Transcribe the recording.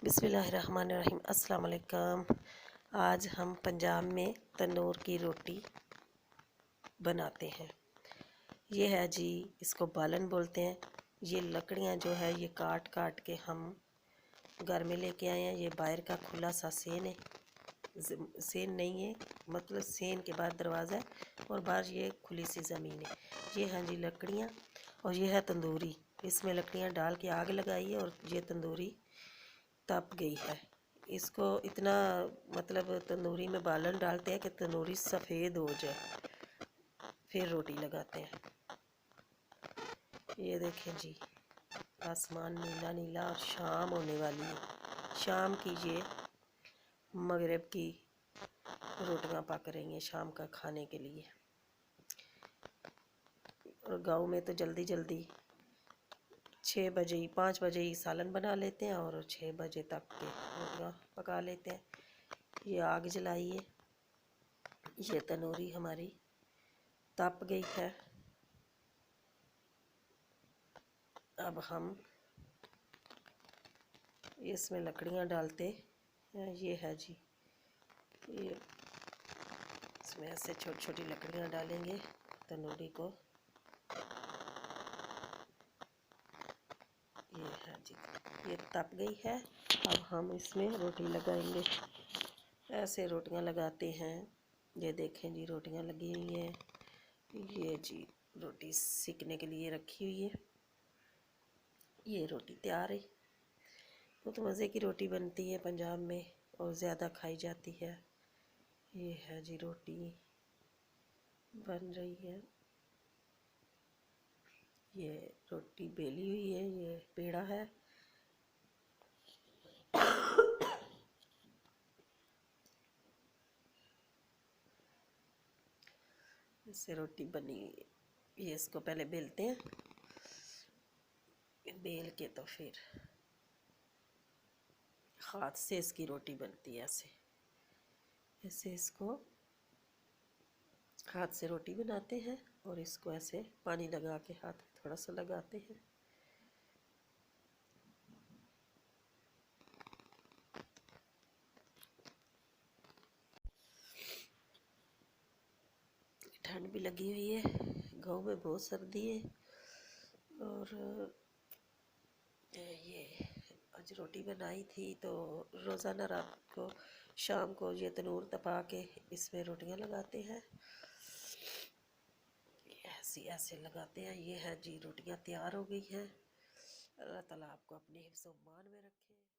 बिस्मिल्लाहिर्रहमानिर्रहीम। अस्सलाम वालेकुम। आज हम पंजाब में तंदूर की रोटी बनाते हैं। ये है जी, इसको बालन बोलते हैं। ये लकड़ियाँ जो है ये काट काट के हम घर में लेके आए हैं। ये बाहर का खुला सा सेन है, सेन नहीं है, मतलब सेन के बाद दरवाज़ा है और बाहर ये खुली सी ज़मीन है। ये हैं जी लकड़ियाँ और ये है तंदूरी। इसमें लकड़ियाँ डाल के आग लगाई है और ये तंदूरी तप गई है। इसको इतना मतलब तंदूरी में बालन डालते हैं कि तंदूरी सफ़ेद हो जाए, फिर रोटी लगाते हैं। ये देखें जी, आसमान नीला नीला और शाम होने वाली है। शाम की ये मगरिब की रोटियां पक रही हैं शाम का खाने के लिए। और गांव में तो जल्दी जल्दी 6 बजे ही 5 बजे ही सालन बना लेते हैं और 6 बजे तक के रोटियां पका लेते हैं। ये आग जलाई है, ये तनूरी हमारी तप गई है। अब हम इसमें लकड़ियां डालते हैं। ये है जी, ये इसमें ऐसे छोटी छोटी लकड़ियां डालेंगे तनूरी को। ये है जी, ये तप गई है। अब हम इसमें रोटी लगाएंगे। ऐसे रोटियां लगाते हैं। ये देखें जी, रोटियां लगी हुई हैं। ये जी रोटी सेकने के लिए रखी हुई है। ये रोटी तैयार है। बहुत मज़े की रोटी बनती है पंजाब में और ज़्यादा खाई जाती है। ये है जी, रोटी बन रही है। ये रोटी बेली हुई है, ये पेड़ा है। इससे रोटी बनी, ये इसको पहले बेलते हैं। बेल के तो फिर हाथ से इसकी रोटी बनती है। ऐसे ऐसे इसको हाथ से रोटी बनाते हैं और इसको ऐसे पानी लगा के हाथ में थोड़ा सा लगाते हैं। ठंड भी लगी हुई है, गाँव में बहुत सर्दी है। और ये आज रोटी बनाई थी तो रोज़ाना रात को शाम को ये तनूर तपा के इसमें रोटियां लगाते हैं। ऐसे ऐसे लगाते हैं। ये है जी, रोटियां तैयार हो गई हैं। अल्लाह ताला आपको अपने हिफ्ज़-ओ-मान में रखे।